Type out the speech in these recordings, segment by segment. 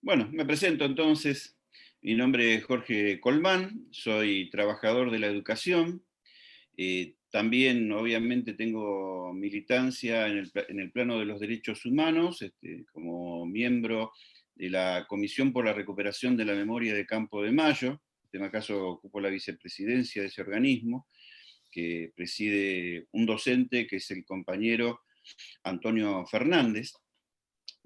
Bueno, me presento entonces. Mi nombre es Jorge Colmán, soy trabajador de la educación. También, obviamente, tengo militancia en el plano de los derechos humanos, como miembro de la Comisión por la Recuperación de la Memoria de Campo de Mayo. En este caso, ocupo la vicepresidencia de ese organismo, que preside un docente que es el compañero Antonio Fernández,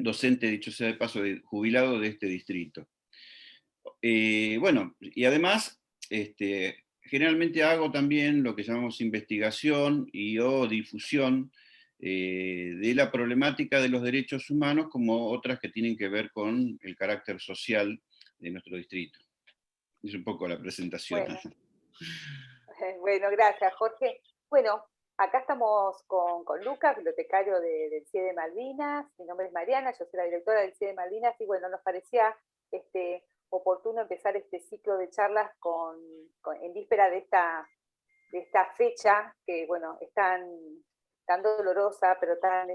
docente, dicho sea de paso, jubilado de este distrito. Bueno, y además, generalmente hago también lo que llamamos investigación y o difusión de la problemática de los derechos humanos, como otras que tienen que ver con el carácter social de nuestro distrito. Es un poco la presentación. Bueno, bueno, gracias, Jorge. Bueno, acá estamos con Lucas, bibliotecario del CIE de Malvinas. Mi nombre es Mariana, yo soy la directora del CIE de Malvinas y bueno, nos parecía oportuno empezar este ciclo de charlas en víspera de esta fecha que, bueno, es tan dolorosa, pero tan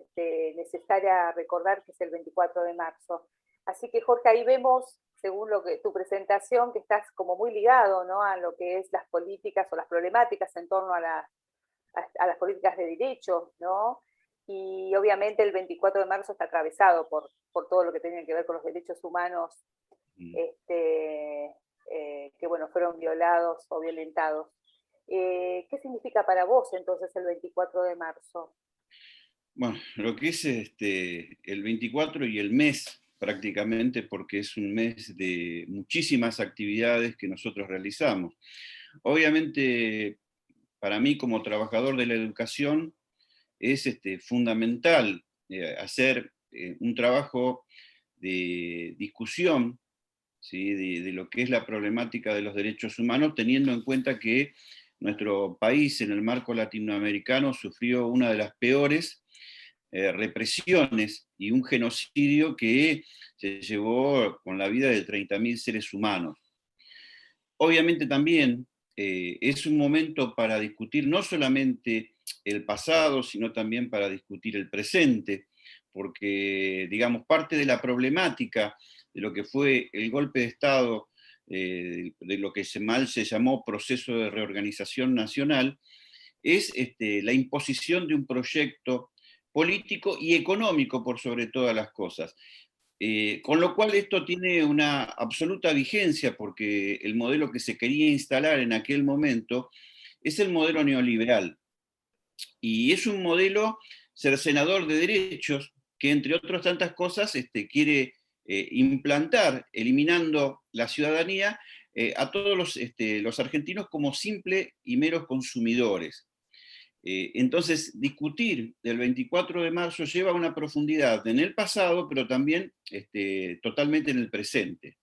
necesaria recordar, que es el 24 de marzo. Así que, Jorge, ahí vemos, según tu presentación, que estás como muy ligado, ¿no?, a lo que es las políticas o las problemáticas en torno a las políticas de derechos, ¿no? Y obviamente el 24 de marzo está atravesado por todo lo que tiene que ver con los derechos humanos que, bueno, fueron violados o violentados. ¿Qué significa para vos entonces el 24 de marzo? Bueno, lo que es el 24 y el mes prácticamente, porque es un mes de muchísimas actividades que nosotros realizamos. Obviamente, para mí como trabajador de la educación, es fundamental hacer un trabajo de discusión, ¿sí? De lo que es la problemática de los derechos humanos, teniendo en cuenta que nuestro país en el marco latinoamericano sufrió una de las peores represiones y un genocidio que se llevó con la vida de 30.000 seres humanos. Obviamente también es un momento para discutir no solamente el pasado, sino también para discutir el presente, porque, digamos, parte de la problemática de lo que fue el golpe de Estado, de lo que mal se llamó proceso de reorganización nacional, es la imposición de un proyecto político y económico por sobre todas las cosas. Con lo cual esto tiene una absoluta vigencia porque el modelo que se quería instalar en aquel momento es el modelo neoliberal. Y es un modelo cercenador de derechos que, entre otras tantas cosas, quiere implantar, eliminando la ciudadanía, a todos los argentinos como simples y meros consumidores. Entonces, discutir del 24 de marzo lleva una profundidad en el pasado, pero también totalmente en el presente.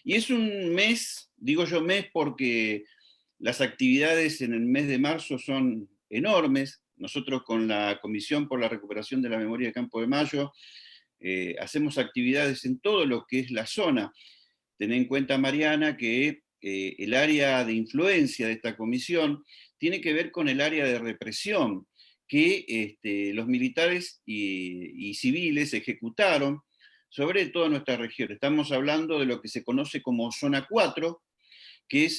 Y es un mes, digo yo mes porque las actividades en el mes de marzo son enormes. Nosotros con la Comisión por la Recuperación de la Memoria de Campo de Mayo hacemos actividades en todo lo que es la zona. Ten en cuenta, Mariana, que el área de influencia de esta comisión tiene que ver con el área de represión que los militares y civiles ejecutaron sobre toda nuestra región. Estamos hablando de lo que se conoce como Zona 4, que es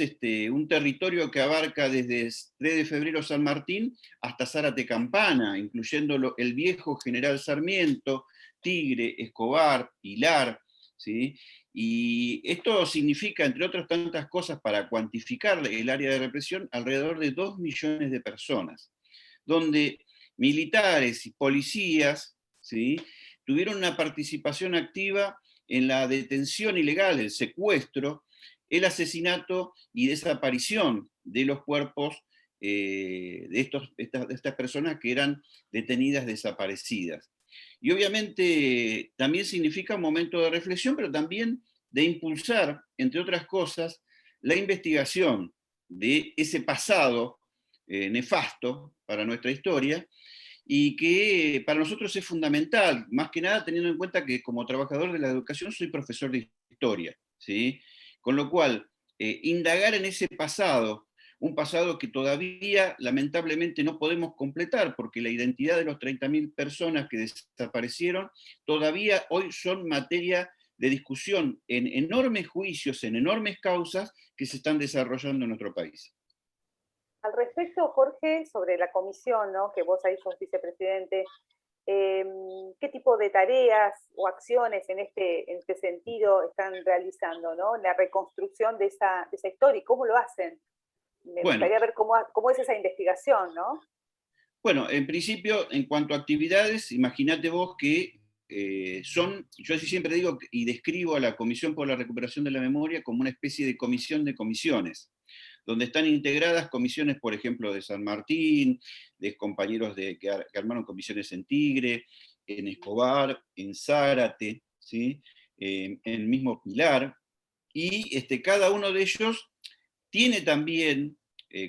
un territorio que abarca desde 3 de febrero San Martín hasta Zárate Campana, incluyendo el viejo General Sarmiento, Tigre, Escobar, Pilar, ¿sí? Y esto significa, entre otras tantas cosas, para cuantificar el área de represión, alrededor de 2 millones de personas, donde militares y policías, ¿sí?, tuvieron una participación activa en la detención ilegal, el secuestro, el asesinato y desaparición de los cuerpos de estas personas que eran detenidas desaparecidas. Y obviamente también significa un momento de reflexión, pero también de impulsar, entre otras cosas, la investigación de ese pasado nefasto para nuestra historia y que para nosotros es fundamental, más que nada teniendo en cuenta que como trabajador de la educación soy profesor de historia, ¿sí? Con lo cual, indagar en ese pasado, un pasado que todavía lamentablemente no podemos completar, porque la identidad de los 30.000 personas que desaparecieron todavía hoy son materia de discusión en enormes juicios, en enormes causas que se están desarrollando en nuestro país. Al respecto, Jorge, sobre la comisión, ¿no?, que vos ahí sos vicepresidente, ¿qué tipo de tareas o acciones en este sentido están realizando, ¿no?, la reconstrucción de esa historia y cómo lo hacen? Me Bueno, gustaría ver cómo es esa investigación, ¿no? Bueno, en principio, en cuanto a actividades, imagínate vos que yo así siempre digo y describo a la Comisión por la Recuperación de la Memoria como una especie de comisión de comisiones, donde están integradas comisiones, por ejemplo, de San Martín, de compañeros que armaron comisiones en Tigre, en Escobar, en Zárate, ¿sí? En el mismo Pilar, y cada uno de ellos tiene también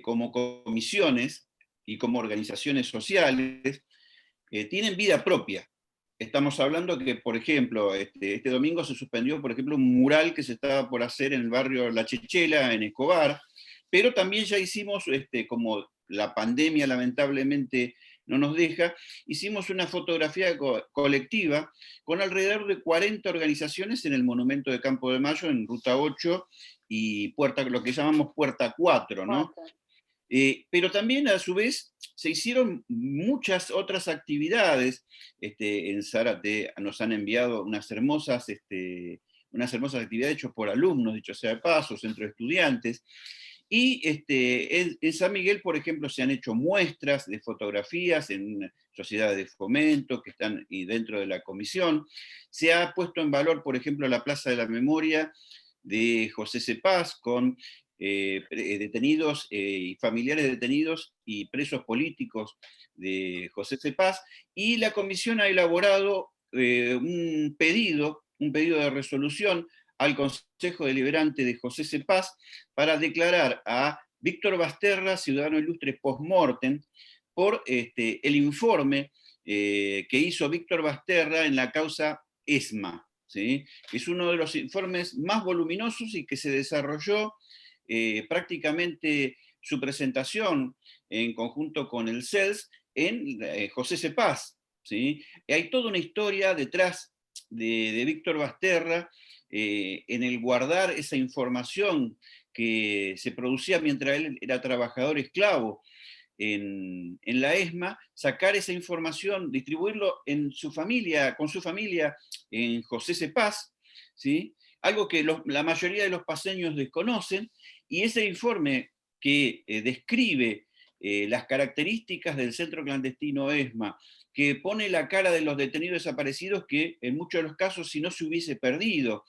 como comisiones y como organizaciones sociales, tienen vida propia. Estamos hablando que, por ejemplo, este domingo se suspendió, por ejemplo, un mural que se estaba por hacer en el barrio La Chechela, en Escobar, pero también ya hicimos, como la pandemia lamentablemente no nos deja, hicimos una fotografía colectiva con alrededor de 40 organizaciones en el Monumento de Campo de Mayo, en Ruta 8 y lo que llamamos Puerta 4, ¿no? Pero también a su vez se hicieron muchas otras actividades. En Zárate nos han enviado unas hermosas actividades hechas por alumnos, dicho sea de paso, centro de estudiantes. Y en San Miguel, por ejemplo, se han hecho muestras de fotografías en sociedades de fomento que están y dentro de la comisión. Se ha puesto en valor, por ejemplo, la Plaza de la Memoria de José Cepaz con detenidos y familiares detenidos y presos políticos de José Cepaz, y la comisión ha elaborado un pedido de resolución al Consejo Deliberante de José Cepaz para declarar a Víctor Basterra ciudadano ilustre post-mortem por el informe que hizo Víctor Basterra en la causa ESMA, ¿sí? Es uno de los informes más voluminosos y que se desarrolló prácticamente su presentación en conjunto con el CELS en José Cepaz, ¿sí? Hay toda una historia detrás de Víctor Basterra en el guardar esa información que se producía mientras él era trabajador esclavo en la ESMA, sacar esa información, distribuirlo con su familia en José Cepaz, ¿sí? Algo que la mayoría de los paseños desconocen, y ese informe que describe las características del centro clandestino ESMA, que pone la cara de los detenidos desaparecidos que en muchos de los casos si no se hubiese perdido,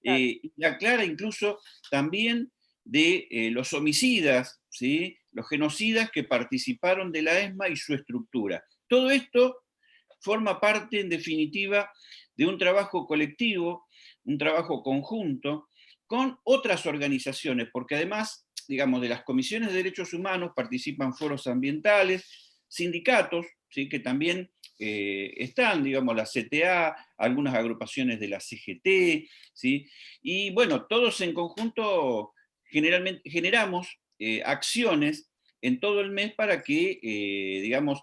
y aclara incluso también de los homicidas, ¿sí? Los genocidas que participaron de la ESMA y su estructura. Todo esto forma parte, en definitiva, de un trabajo colectivo, un trabajo conjunto, con otras organizaciones, porque además, digamos, de las comisiones de derechos humanos participan foros ambientales, sindicatos, ¿sí?, que también están, digamos, la CTA, algunas agrupaciones de la CGT, ¿sí? Y bueno, todos en conjunto generalmente generamos acciones en todo el mes para que, digamos,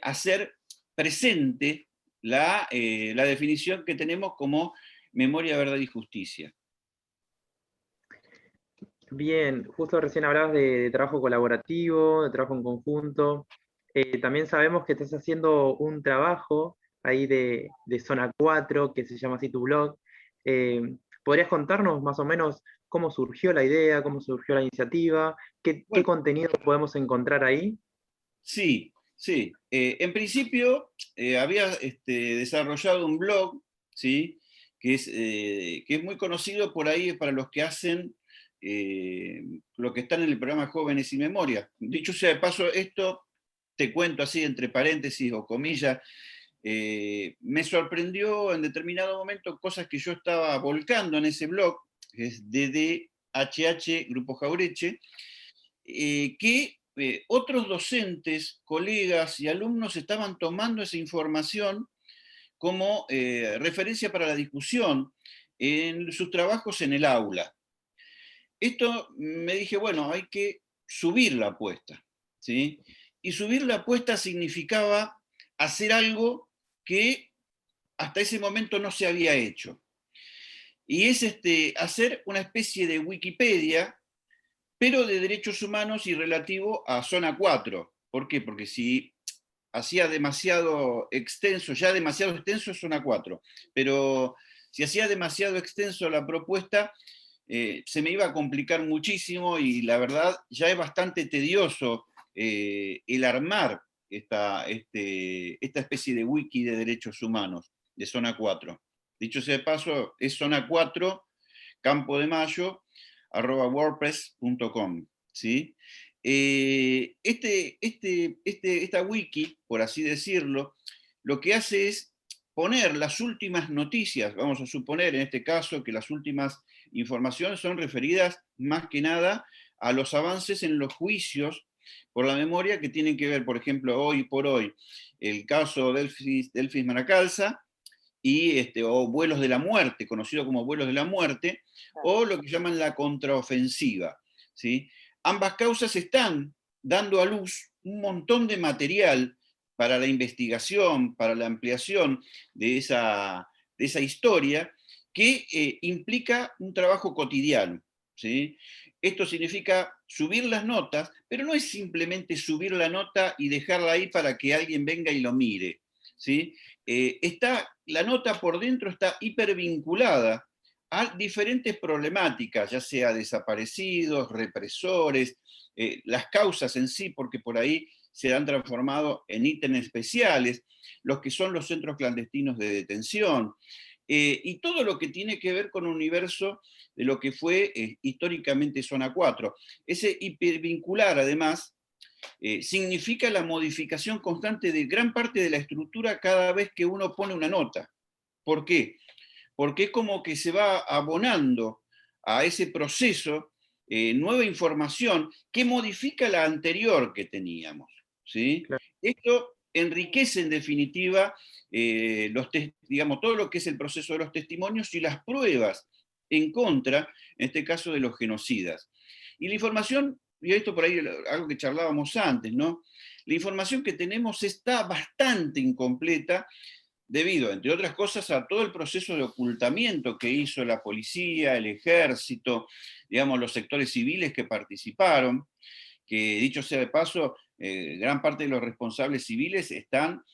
hacer presente la definición que tenemos como memoria, verdad y justicia. Bien, justo recién hablabas de trabajo colaborativo, de trabajo en conjunto. También sabemos que estás haciendo un trabajo ahí de Zona 4, que se llama así tu blog. ¿Podrías contarnos más o menos cómo surgió la idea, cómo surgió la iniciativa? ¿Qué Bueno, contenido podemos encontrar ahí? sí, sí. En principio había desarrollado un blog, ¿sí? Que es muy conocido por ahí para los que hacen lo que están en el programa Jóvenes y Memoria. Dicho sea de paso, esto te cuento así entre paréntesis o comillas, me sorprendió en determinado momento cosas que yo estaba volcando en ese blog, que es DDHH Grupo Jaureche, que otros docentes, colegas y alumnos estaban tomando esa información como referencia para la discusión en sus trabajos en el aula. Esto me dije, bueno, hay que subir la apuesta, ¿sí? Y subir la apuesta significaba hacer algo que hasta ese momento no se había hecho. y es hacer una especie de Wikipedia, pero de derechos humanos y relativo a zona 4. ¿Por qué? Porque si hacía demasiado extenso, ya demasiado extenso es zona 4, pero si hacía demasiado extenso la propuesta, se me iba a complicar muchísimo y la verdad ya es bastante tedioso el armar esta especie de wiki de derechos humanos de zona 4. Dicho sea de paso, es zona 4, Campo de Mayo, @wordpress.com, ¿sí? Esta wiki, por así decirlo, lo que hace es poner las últimas noticias, vamos a suponer en este caso que las últimas informaciones son referidas más que nada a los avances en los juicios por la memoria que tienen que ver, por ejemplo, hoy por hoy, el caso Delfis Manacalza, o vuelos de la muerte, conocido como vuelos de la muerte, o lo que llaman la contraofensiva, ¿sí? Ambas causas están dando a luz un montón de material para la investigación, para la ampliación de esa historia, que implica un trabajo cotidiano, ¿sí? Esto significa subir las notas, pero no es simplemente subir la nota y dejarla ahí para que alguien venga y lo mire, ¿sí? La nota por dentro está hipervinculada a diferentes problemáticas, ya sea desaparecidos, represores, las causas en sí, porque por ahí se han transformado en ítems especiales, los que son los centros clandestinos de detención, y todo lo que tiene que ver con un universo de lo que fue históricamente Zona 4. Ese hipervincular, además, significa la modificación constante de gran parte de la estructura cada vez que uno pone una nota. ¿Por qué? Porque es como que se va abonando a ese proceso nueva información que modifica la anterior que teníamos, ¿sí? Claro. Esto enriquece en definitiva digamos, todo lo que es el proceso de los testimonios y las pruebas en contra, en este caso, de los genocidas. Y la información, y esto por ahí algo que charlábamos antes, ¿no? La información que tenemos está bastante incompleta debido, entre otras cosas, a todo el proceso de ocultamiento que hizo la policía, el ejército, digamos, los sectores civiles que participaron, que dicho sea de paso, gran parte de los responsables civiles están,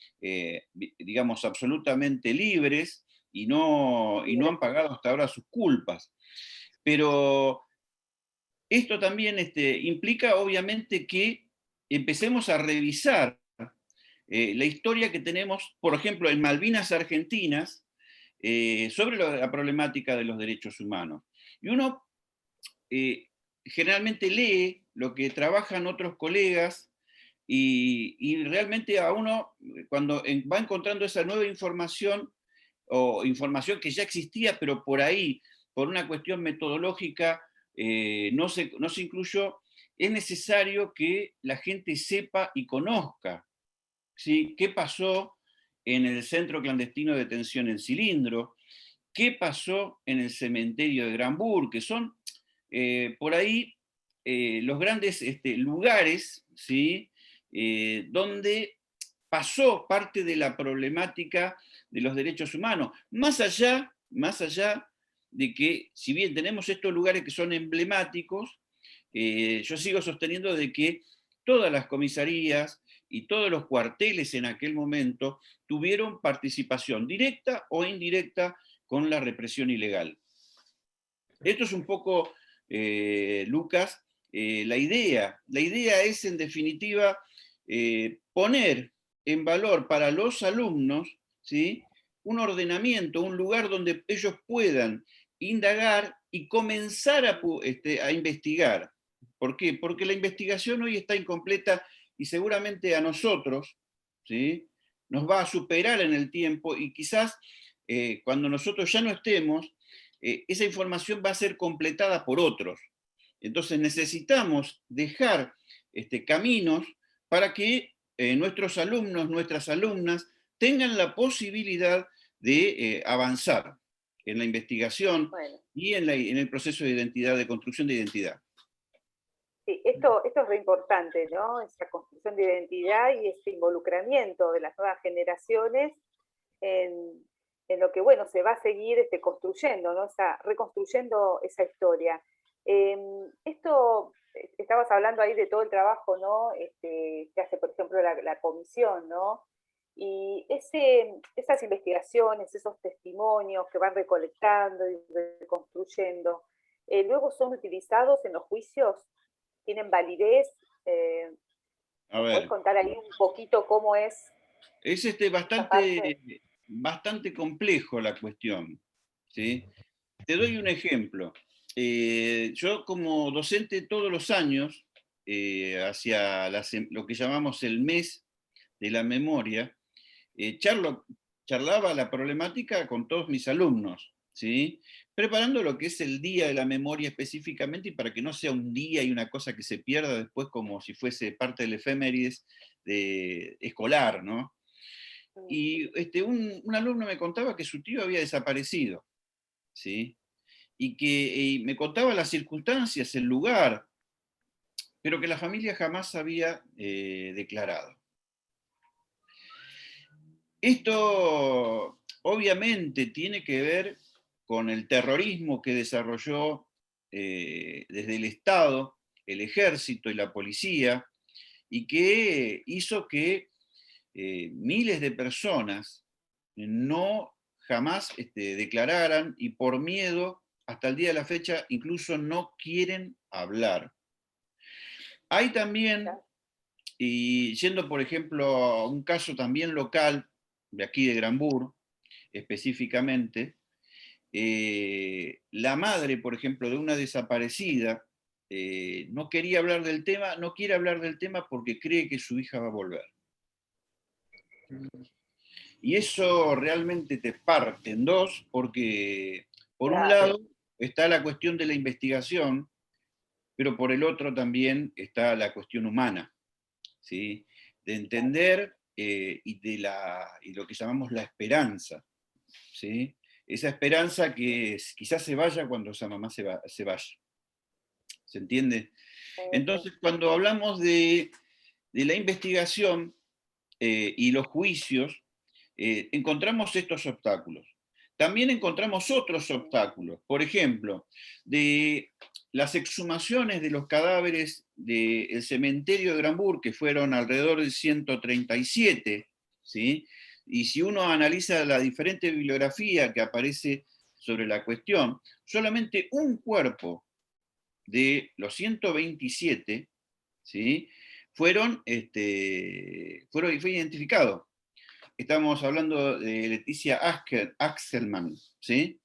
digamos, absolutamente libres y no han pagado hasta ahora sus culpas. Pero esto también implica, obviamente, que empecemos a revisar la historia que tenemos, por ejemplo, en Malvinas Argentinas, sobre la problemática de los derechos humanos. Y uno generalmente lee lo que trabajan otros colegas y realmente a uno, cuando va encontrando esa nueva información, o información que ya existía, pero por ahí, por una cuestión metodológica, no se incluyó, es necesario que la gente sepa y conozca, ¿sí? ¿Qué pasó en el centro clandestino de detención en Cilindro? ¿Qué pasó en el cementerio de Granburg? Que son por ahí los grandes lugares, ¿sí? Donde pasó parte de la problemática de los derechos humanos. Más allá de que, si bien tenemos estos lugares que son emblemáticos, yo sigo sosteniendo de que todas las comisarías y todos los cuarteles en aquel momento tuvieron participación directa o indirecta con la represión ilegal. Esto es un poco, Lucas, la idea. La idea es, en definitiva, poner en valor para los alumnos, ¿sí?, un ordenamiento, un lugar donde ellos puedan indagar y comenzar a investigar. ¿Por qué? Porque la investigación hoy está incompleta y seguramente a nosotros, ¿sí?, nos va a superar en el tiempo y quizás cuando nosotros ya no estemos, esa información va a ser completada por otros. Entonces necesitamos dejar caminos para que nuestros alumnos, nuestras alumnas, tengan la posibilidad de avanzar en la investigación y en el proceso de identidad, de construcción de identidad. Sí, esto es re importante, ¿no? Esa construcción de identidad y ese involucramiento de las nuevas generaciones en en lo que, bueno, se va a seguir construyendo, ¿no? Reconstruyendo esa historia. Esto, estabas hablando ahí de todo el trabajo, ¿no? Que hace, por ejemplo, la comisión, ¿no? Y esas investigaciones, esos testimonios que van recolectando y reconstruyendo, luego son utilizados en los juicios, tienen validez. A ¿Puedes ver, contar ahí un poquito cómo es es esa parte? bastante complejo la cuestión, ¿sí? Te doy un ejemplo. Yo como docente todos los años, hacia lo que llamamos el mes de la memoria, charlaba la problemática con todos mis alumnos, ¿sí? Preparando lo que es el Día de la Memoria específicamente y para que no sea un día y una cosa que se pierda después como si fuese parte del efemérides escolar, ¿no? Y un alumno me contaba que su tío había desaparecido, ¿sí? Y me contaba las circunstancias, el lugar, pero que la familia jamás había declarado. Esto obviamente tiene que ver con el terrorismo que desarrolló desde el Estado, el ejército y la policía, y que hizo que miles de personas no jamás declararan y por miedo, hasta el día de la fecha, incluso no quieren hablar. Hay también, y yendo por ejemplo a un caso también local, de aquí de Granbur, específicamente, la madre, por ejemplo, de una desaparecida, no quería hablar del tema, no quiere hablar del tema porque cree que su hija va a volver. Y eso realmente te parte en dos, porque por un Claro. lado está la cuestión de la investigación, pero por el otro también está la cuestión humana, ¿sí? De entender y lo que llamamos la esperanza, ¿sí? Esa esperanza que quizás se vaya cuando esa mamá se vaya. ¿Se entiende? Entonces, cuando hablamos de la investigación y los juicios, encontramos estos obstáculos. También encontramos otros obstáculos. Por ejemplo, de las exhumaciones de los cadáveres del cementerio de Granbur, que fueron alrededor de 137, ¿sí? Y si uno analiza la diferente bibliografía que aparece sobre la cuestión, solamente un cuerpo de los 127, ¿sí? Fue identificado. Estamos hablando de Leticia Axelman, ¿sí?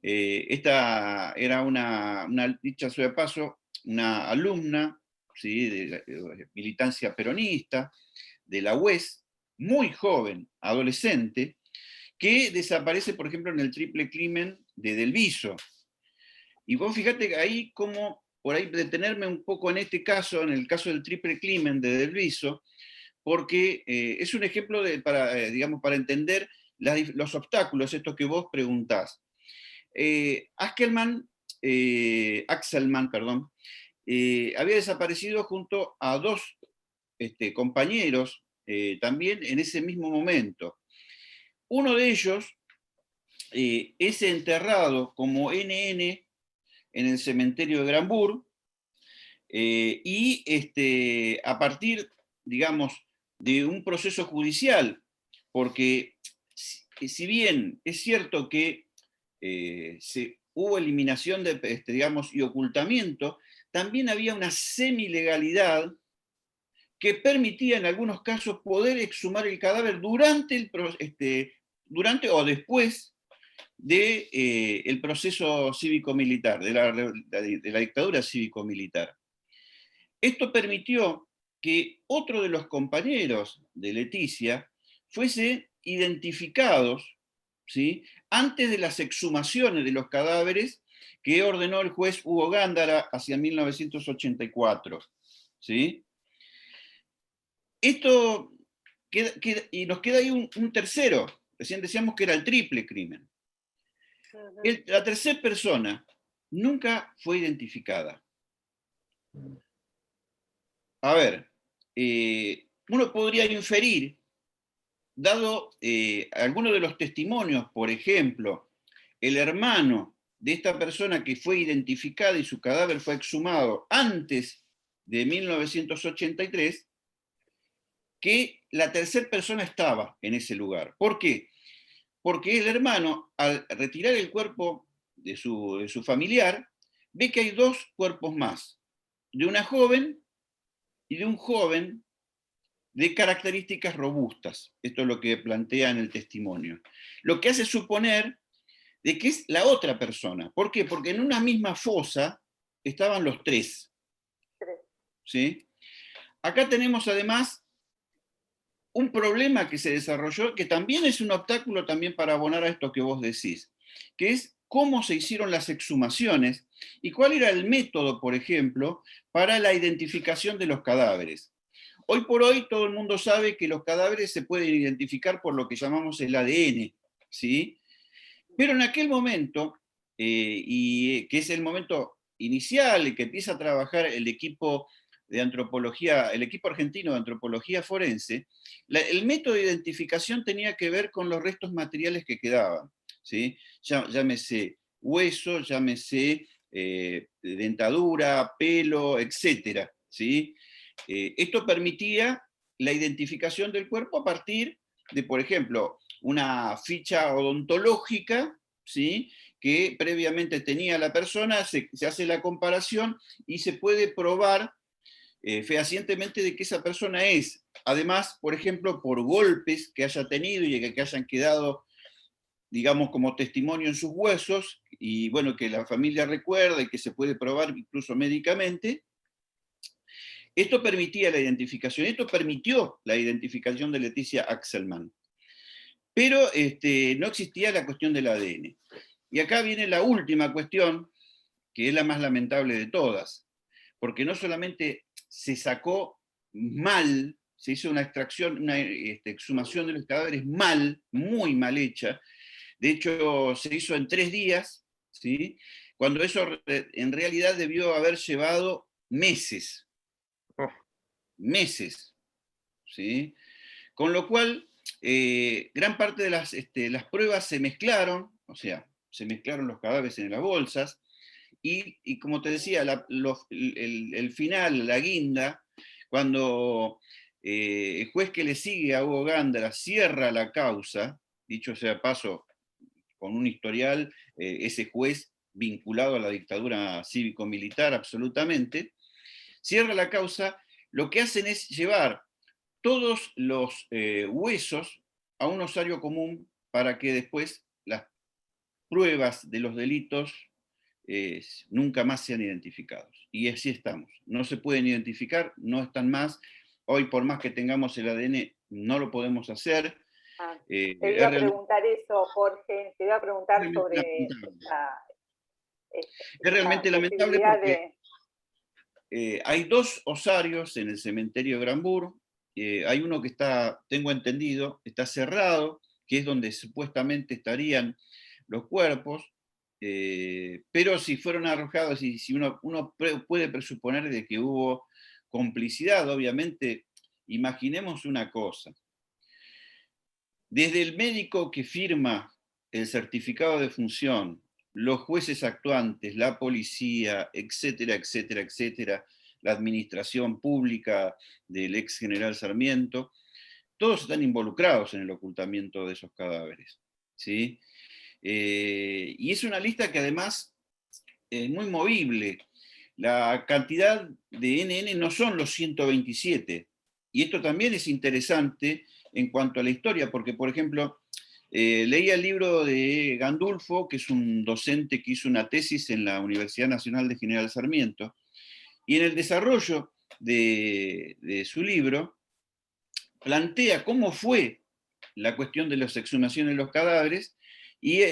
Esta era dicha sea de paso, una alumna, ¿sí? De militancia peronista, de la UES, muy joven, adolescente, que desaparece, por ejemplo, en el triple crimen de Del Viso. Y vos fíjate que ahí como, por ahí detenerme un poco en este caso, en el caso del triple crimen de Del Viso, porque es un ejemplo digamos, para entender los obstáculos, estos que vos preguntás. Axelman, perdón, había desaparecido junto a dos compañeros también en ese mismo momento. Uno de ellos es enterrado como NN en el cementerio de Granbur, y a partir, digamos, de un proceso judicial, porque si bien es cierto que hubo eliminación digamos, y ocultamiento, también había una semilegalidad que permitía en algunos casos poder exhumar el cadáver durante o después del proceso cívico-militar, de la dictadura cívico-militar. Esto permitió que otro de los compañeros de Leticia fuese identificados, ¿sí? Antes de las exhumaciones de los cadáveres que ordenó el juez Hugo Gándara hacia 1984. ¿Sí? Esto y nos queda ahí un tercero. Recién decíamos que era el triple crimen. La tercera persona nunca fue identificada. A ver, uno podría inferir dado algunos de los testimonios, por ejemplo, el hermano de esta persona que fue identificada y su cadáver fue exhumado antes de 1983, que la tercera persona estaba en ese lugar. ¿Por qué? Porque el hermano, al retirar el cuerpo de su familiar, ve que hay dos cuerpos más, de una joven y de un joven de características robustas. Esto es lo que plantea en el testimonio. Lo que hace suponer de que es la otra persona. ¿Por qué? Porque en una misma fosa estaban los tres. ¿Sí? Acá tenemos además un problema que se desarrolló, que también es un obstáculo también para abonar a esto que vos decís, que es cómo se hicieron las exhumaciones y cuál era el método, por ejemplo, para la identificación de los cadáveres. Hoy por hoy todo el mundo sabe que los cadáveres se pueden identificar por lo que llamamos el ADN, ¿sí? Pero en aquel momento, y que es el momento inicial en que empieza a trabajar el equipo de antropología, el equipo argentino de antropología forense, el método de identificación tenía que ver con los restos materiales que quedaban, ¿sí? Llámese hueso, llámese dentadura, pelo, etcétera, ¿sí? Esto permitía la identificación del cuerpo a partir de, por ejemplo, una ficha odontológica, ¿sí?, que previamente tenía la persona, se hace la comparación y se puede probar fehacientemente de que esa persona es. Además, por ejemplo, por golpes que haya tenido y que hayan quedado, digamos, como testimonio en sus huesos, y bueno, que la familia recuerda y que se puede probar incluso médicamente. Esto permitía la identificación, esto permitió la identificación de Leticia Axelman. Pero no existía la cuestión del ADN. Y acá viene la última cuestión, que es la más lamentable de todas, porque no solamente se sacó mal, se hizo una extracción, una exhumación de los cadáveres mal, muy mal hecha, de hecho se hizo en 3 días, ¿sí?, cuando eso en realidad debió haber llevado meses, meses, ¿sí? Con lo cual, gran parte de las pruebas se mezclaron, o sea, se mezclaron los cadáveres en las bolsas, y como te decía, el final, la guinda, cuando el juez que le sigue a Hugo Gándara cierra la causa, dicho sea de paso, con un historial, ese juez vinculado a la dictadura cívico-militar absolutamente, cierra la causa, lo que hacen es llevar todos los huesos a un osario común para que después las pruebas de los delitos nunca más sean identificados. Y así estamos. No se pueden identificar, no están más. Hoy, por más que tengamos el ADN, no lo podemos hacer. Te iba a preguntar eso, Jorge. Te iba a preguntar sobre es realmente lamentable porque hay 2 osarios en el cementerio de Granburg. Hay uno que está, tengo entendido, está cerrado, que es donde supuestamente estarían los cuerpos, pero si fueron arrojados y si uno puede presuponer de que hubo complicidad, obviamente, imaginemos una cosa. Desde el médico que firma el certificado de función, los jueces actuantes, la policía, etcétera, etcétera, etcétera, la administración pública del ex general Sarmiento, todos están involucrados en el ocultamiento de esos cadáveres, ¿sí? Y es una lista que además es muy movible. La cantidad de NN no son los 127, y esto también es interesante en cuanto a la historia, porque, por ejemplo, leía el libro de Gandulfo, que es un docente que hizo una tesis en la Universidad Nacional de General Sarmiento, y en el desarrollo de su libro plantea cómo fue la cuestión de las exhumaciones de los cadáveres, y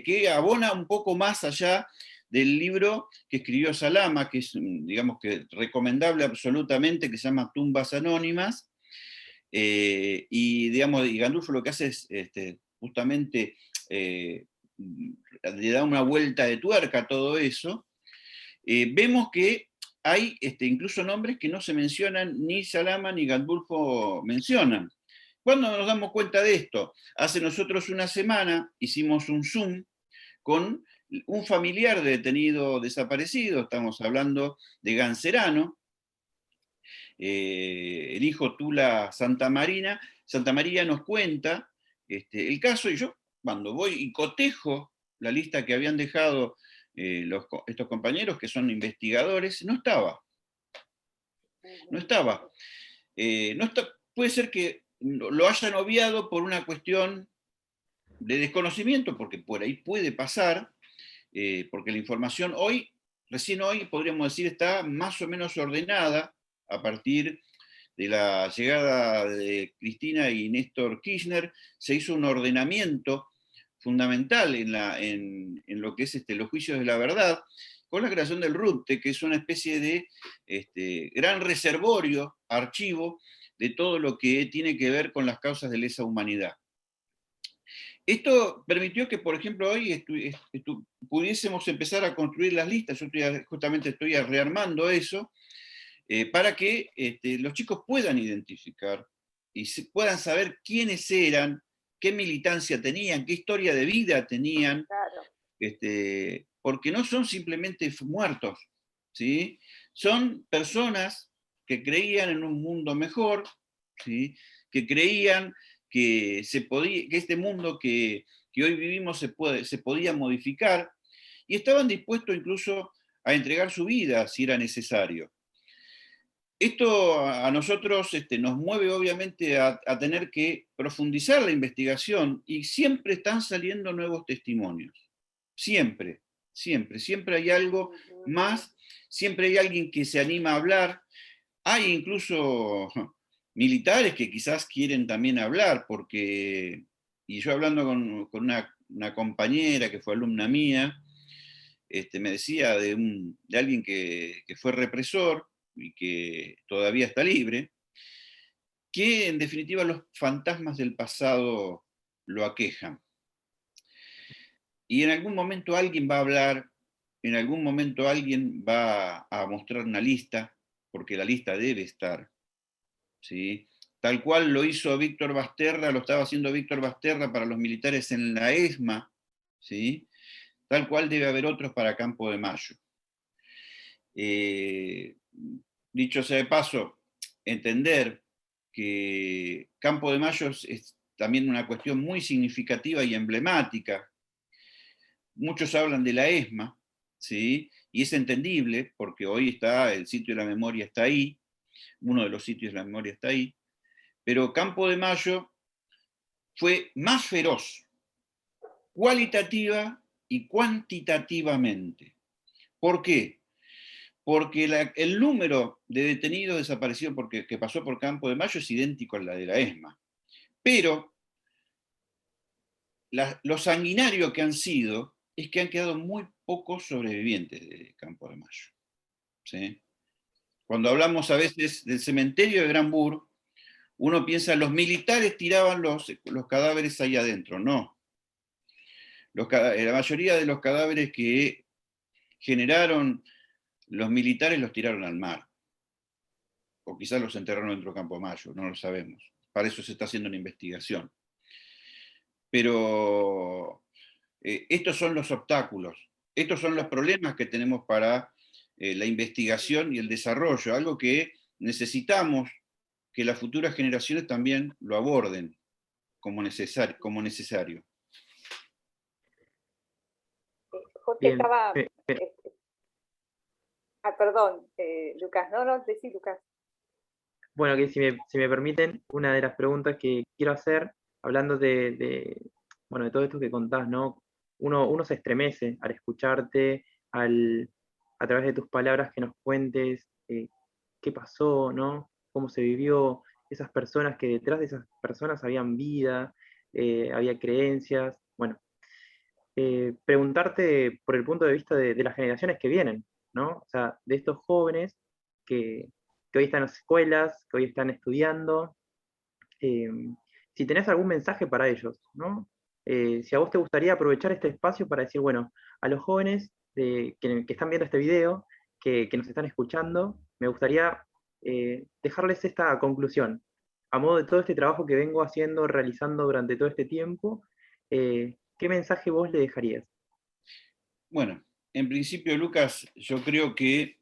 que abona un poco más allá del libro que escribió Salama, que es, digamos, que recomendable absolutamente, que se llama Tumbas Anónimas, y, digamos, y Gandulfo lo que hace es justamente le da una vuelta de tuerca a todo eso. Vemos que hay incluso nombres que no se mencionan, ni Salama ni Gandulfo mencionan. ¿Cuándo nos damos cuenta de esto? Hace nosotros una semana hicimos un Zoom con un familiar de detenido desaparecido, estamos hablando de Gancerano, el hijo Tula Santamaría nos cuenta el caso, y yo cuando voy y cotejo la lista que habían dejado estos compañeros que son investigadores, no estaba. No estaba. Puede ser que lo hayan obviado por una cuestión de desconocimiento, porque por ahí puede pasar, porque la información recién hoy, podríamos decir, está más o menos ordenada a partir de la llegada de Cristina y Néstor Kirchner. Se hizo un ordenamiento fundamental en lo que es los juicios de la verdad, con la creación del RUTE, que es una especie de gran reservorio, archivo, de todo lo que tiene que ver con las causas de lesa humanidad. Esto permitió que, por ejemplo, hoy pudiésemos empezar a construir las listas. Yo justamente estoy rearmando eso, para que los chicos puedan identificar y puedan saber quiénes eran, qué militancia tenían, qué historia de vida tenían, Claro. porque no son simplemente muertos, ¿sí? Son personas que creían en un mundo mejor, ¿sí? Que creían que este mundo que hoy vivimos se podía modificar, y estaban dispuestos incluso a entregar su vida si era necesario. Esto a nosotros nos mueve obviamente a tener que profundizar la investigación, y siempre están saliendo nuevos testimonios. Siempre, siempre, siempre hay algo más, siempre hay alguien que se anima a hablar. Hay incluso militares que quizás quieren también hablar, y yo hablando con una compañera que fue alumna mía, me decía de alguien que fue represor y que todavía está libre, que en definitiva los fantasmas del pasado lo aquejan. Y en algún momento alguien va a hablar, en algún momento alguien va a mostrar una lista, porque la lista debe estar, ¿sí? Tal cual lo hizo Víctor Basterra, lo estaba haciendo Víctor Basterra para los militares en la ESMA, ¿sí? Tal cual debe haber otros para Campo de Mayo. Dicho sea de paso, entender que Campo de Mayo es también una cuestión muy significativa y emblemática. Muchos hablan de la ESMA, ¿sí? Y es entendible, porque hoy está el sitio de la memoria está ahí, uno de los sitios de la memoria está ahí, pero Campo de Mayo fue más feroz, cualitativa y cuantitativamente. ¿Por qué? Porque el número de detenidos desaparecidos que pasó por Campo de Mayo es idéntico a la de la ESMA. Pero lo sanguinario que han sido es que han quedado muy pocos sobrevivientes de Campo de Mayo, ¿sí? Cuando hablamos a veces del cementerio de Granburg, uno piensa los militares tiraban los cadáveres ahí adentro. No. La mayoría de los cadáveres que generaron los militares los tiraron al mar. O quizás los enterraron dentro de Campo de Mayo, no lo sabemos. Para eso se está haciendo una investigación. Pero estos son los obstáculos, estos son los problemas que tenemos para la investigación y el desarrollo, algo que necesitamos que las futuras generaciones también lo aborden como necesario. Jorge Bien. estaba... perdón, Lucas, no, decí Lucas. Bueno, que si me permiten, una de las preguntas que quiero hacer, hablando bueno, de todo esto que contás, ¿no? Uno se estremece al escucharte, a través de tus palabras que nos cuentes qué pasó, ¿no? Cómo se vivió, esas personas, que detrás de esas personas habían vida, había creencias. Bueno, preguntarte por el punto de vista de las generaciones que vienen, ¿no? O sea, de estos jóvenes que hoy están en las escuelas, que hoy están estudiando, eh, si tenés algún mensaje para ellos, ¿no? Si a vos te gustaría aprovechar este espacio para decir, bueno, a los jóvenes que están viendo este video, que nos están escuchando, me gustaría dejarles esta conclusión. a modo de todo este trabajo que vengo haciendo, realizando durante todo este tiempo, ¿qué mensaje vos le dejarías? Bueno, en principio, Lucas, yo creo que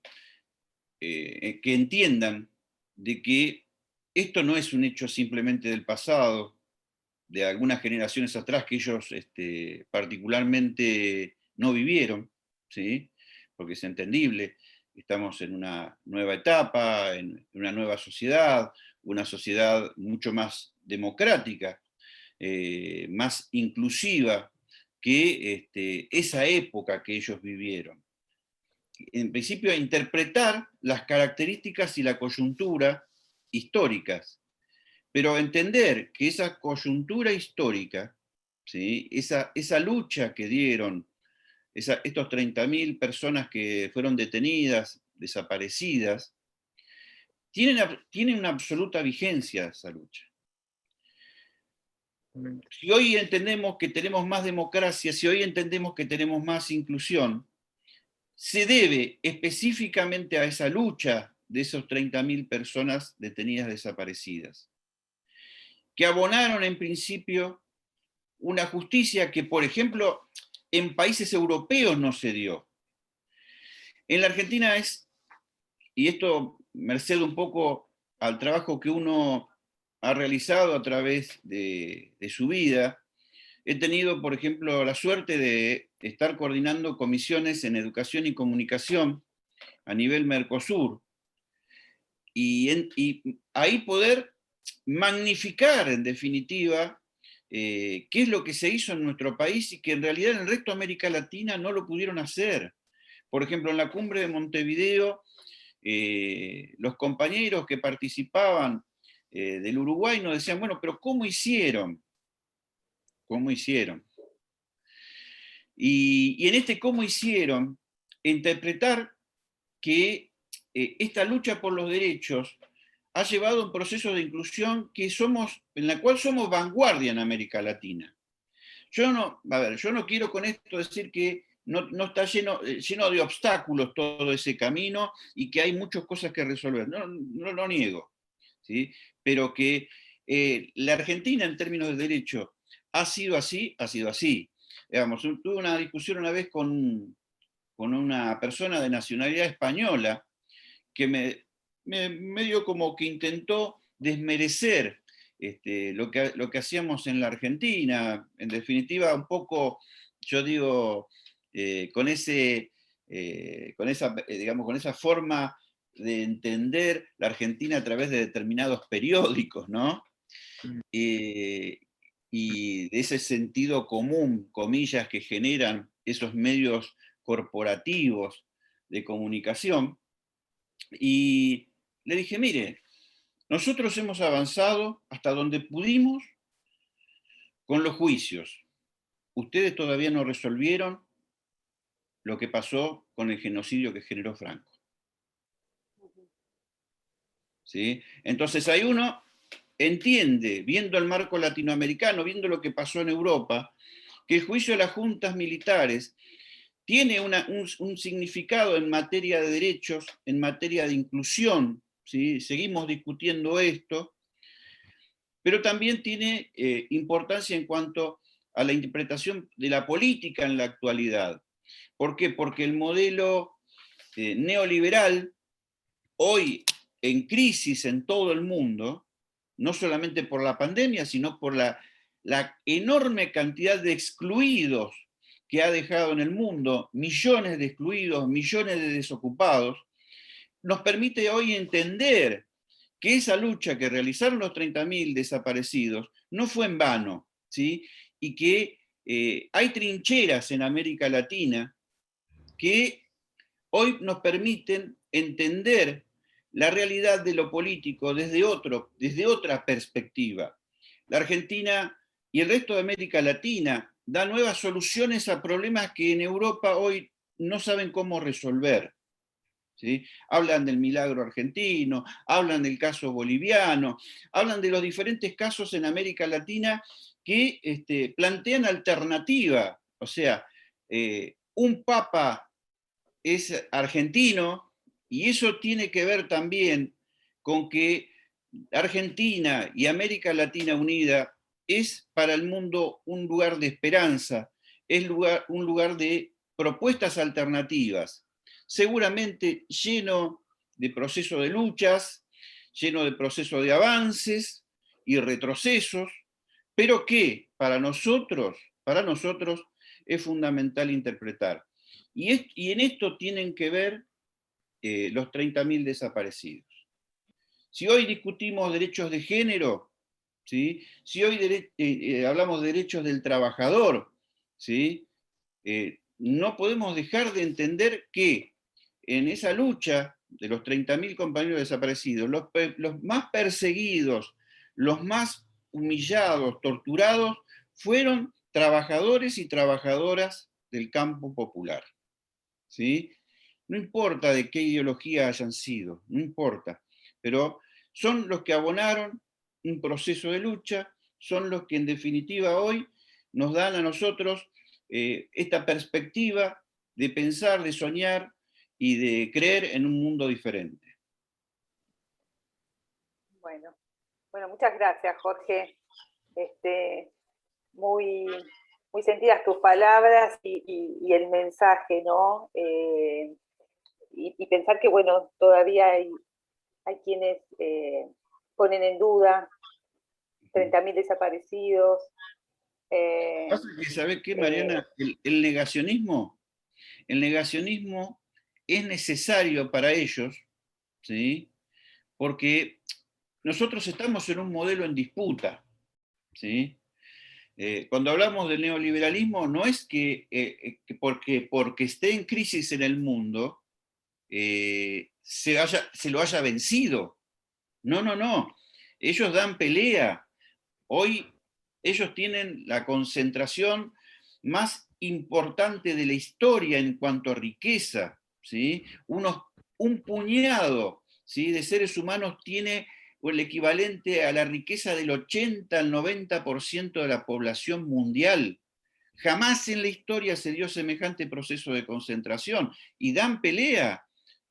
entiendan de que esto no es un hecho simplemente del pasado, de algunas generaciones atrás que ellos particularmente no vivieron, ¿sí? Porque es entendible, estamos en una nueva etapa, en una nueva sociedad, una sociedad mucho más democrática, más inclusiva que esa época que ellos vivieron. En principio, a interpretar las características y la coyuntura históricas, pero entender que esa coyuntura histórica, ¿sí? esa lucha que dieron estos 30.000 personas que fueron detenidas, desaparecidas, tienen una absoluta vigencia esa lucha. Si hoy entendemos que tenemos más democracia, si hoy entendemos que tenemos más inclusión, se debe específicamente a esa lucha de esos 30.000 personas detenidas desaparecidas, que abonaron en principio una justicia que, por ejemplo, en países europeos no se dio. En la Argentina y esto merced un poco al trabajo que uno ha realizado a través de su vida, he tenido, por ejemplo, la suerte de estar coordinando comisiones en educación y comunicación a nivel Mercosur, y ahí poder magnificar, en definitiva, qué es lo que se hizo en nuestro país y que en realidad en el resto de América Latina no lo pudieron hacer. Por ejemplo, en la cumbre de Montevideo, los compañeros que participaban del Uruguay nos decían, bueno, pero ¿cómo hicieron? ¿Cómo hicieron? Y en este cómo hicieron, interpretar que esta lucha por los derechos ha llevado a un proceso de inclusión en la cual somos vanguardia en América Latina. Yo no quiero con esto decir que no está lleno de obstáculos todo ese camino y que hay muchas cosas que resolver. No lo niego, ¿sí? Pero que la Argentina en términos de derecho ha sido así, ha sido así. Digamos, tuve una discusión una vez con una persona de nacionalidad española que medio como que intentó desmerecer lo que hacíamos en la Argentina, en definitiva un poco, yo digo, digamos, con esa forma de entender la Argentina a través de determinados periódicos, ¿no? Eh, y de ese sentido común, comillas, que generan esos medios corporativos de comunicación. Y le dije, mire, nosotros hemos avanzado hasta donde pudimos con los juicios. Ustedes todavía no resolvieron lo que pasó con el genocidio que generó Franco. ¿Sí? Entonces ahí uno entiende, viendo el marco latinoamericano, viendo lo que pasó en Europa, que el juicio de las juntas militares tiene un significado en materia de derechos, en materia de inclusión, ¿sí? Seguimos discutiendo esto, pero también tiene importancia en cuanto a la interpretación de la política en la actualidad. ¿Por qué? Porque el modelo neoliberal, hoy en crisis en todo el mundo, no solamente por la pandemia, sino por la enorme cantidad de excluidos que ha dejado en el mundo, millones de excluidos, millones de desocupados, nos permite hoy entender que esa lucha que realizaron los 30.000 desaparecidos no fue en vano, ¿sí? Y que hay trincheras en América Latina que hoy nos permiten entender la realidad de lo político desde otra perspectiva. La Argentina y el resto de América Latina da nuevas soluciones a problemas que en Europa hoy no saben cómo resolver. ¿Sí? Hablan del milagro argentino, hablan del caso boliviano, hablan de los diferentes casos en América Latina que plantean alternativa. O sea, un papa es argentino y eso tiene que ver también con que Argentina y América Latina unida es para el mundo un lugar de esperanza, es un lugar de propuestas alternativas, seguramente lleno de procesos de luchas, lleno de procesos de avances y retrocesos, pero que para nosotros es fundamental interpretar. Y en esto tienen que ver los 30.000 desaparecidos. Si hoy discutimos derechos de género, ¿sí? Si hoy hablamos de derechos del trabajador, ¿sí? No podemos dejar de entender que en esa lucha de los 30.000 compañeros desaparecidos, los más perseguidos, los más humillados, torturados, fueron trabajadores y trabajadoras del campo popular, ¿sí? No importa de qué ideología hayan sido, no importa, pero son los que abonaron un proceso de lucha, son los que en definitiva hoy nos dan a nosotros esta perspectiva de pensar, de soñar y de creer en un mundo diferente. Bueno, muchas gracias, Jorge. Muy, muy sentidas tus palabras y el mensaje, ¿no? Y pensar que, bueno, todavía hay quienes ponen en duda 30.000 desaparecidos. Pasa que, ¿sabés qué, Mariana? El negacionismo es necesario para ellos, ¿sí? Porque nosotros estamos en un modelo en disputa, ¿sí? Cuando hablamos del neoliberalismo, no es que porque esté en crisis en el mundo, se lo haya vencido. No, no, no. Ellos dan pelea. Hoy ellos tienen la concentración más importante de la historia en cuanto a riqueza, ¿sí? Un puñado, ¿sí?, de seres humanos tiene el equivalente a la riqueza del 80 al 90% de la población mundial. Jamás en la historia se dio semejante proceso de concentración y dan pelea.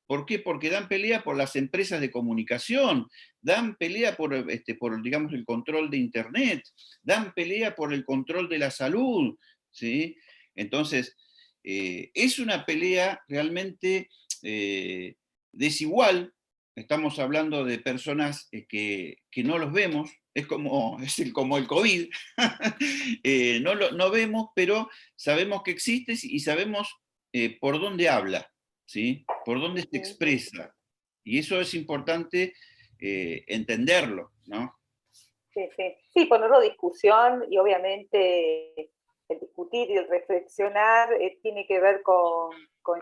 ¿Por qué? Porque dan pelea por las empresas de comunicación, dan pelea por digamos, el control de Internet, dan pelea por el control de la salud, ¿sí? Entonces, es una pelea realmente desigual. Estamos hablando de personas que no los vemos, como el COVID. No vemos, pero sabemos que existe y sabemos por dónde habla, ¿sí? Por dónde se expresa. Y eso es importante entenderlo, ¿no? Sí, ponerlo a discusión, y obviamente el discutir y el reflexionar tiene que ver con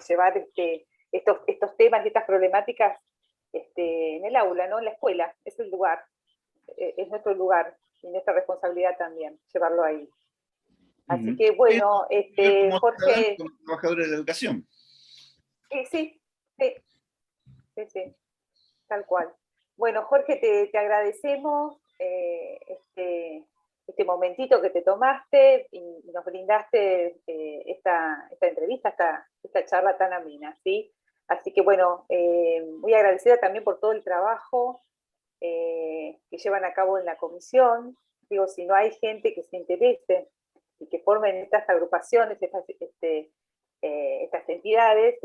llevar estos temas y estas problemáticas en el aula, ¿no? En la escuela, es el lugar, es nuestro lugar y nuestra responsabilidad también, llevarlo ahí. Así que bueno, como Jorge... como trabajadores de la educación. Sí, tal cual. Bueno, Jorge, te agradecemos este momentito que te tomaste y nos brindaste esta entrevista, esta charla tan amena, ¿sí? Así que bueno, muy agradecida también por todo el trabajo que llevan a cabo en la comisión. Digo, si no hay gente que se interese y que formen estas agrupaciones, estas entidades,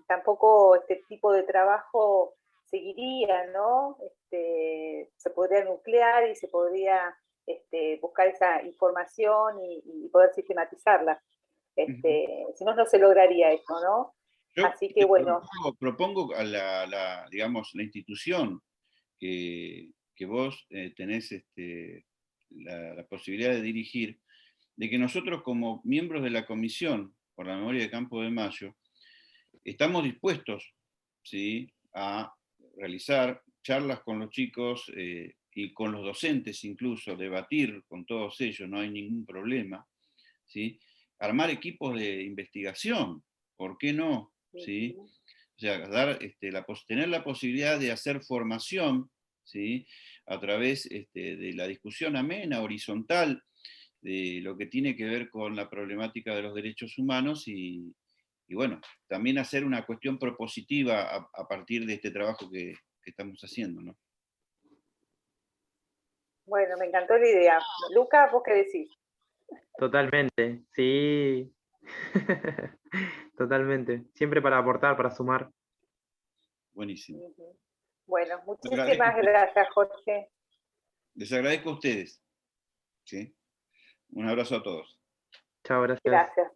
tampoco este tipo de trabajo seguiría, ¿no? Se podría nuclear y se podría buscar esa información y poder sistematizarla. Si no, no se lograría eso, ¿no? Yo Así que bueno. propongo a digamos, la institución que vos tenés la posibilidad de dirigir, de que nosotros como miembros de la Comisión por la Memoria de Campo de Mayo, estamos dispuestos, ¿sí?, a realizar charlas con los chicos y con los docentes incluso, debatir con todos ellos, no hay ningún problema, ¿sí?, armar equipos de investigación, ¿por qué no? ¿Sí? O sea, tener la posibilidad de hacer formación, ¿sí?, a través de la discusión amena, horizontal, de lo que tiene que ver con la problemática de los derechos humanos y bueno, también hacer una cuestión propositiva a partir de este trabajo que estamos haciendo, ¿no? Bueno, me encantó la idea. Luca, ¿vos qué decís? Totalmente, sí. Totalmente. Siempre para aportar, para sumar. Buenísimo. Ujú. Bueno, Les agradezco, muchísimas gracias, Jorge. les agradezco a ustedes. ¿Sí? Un abrazo a todos. Chao, gracias. Gracias.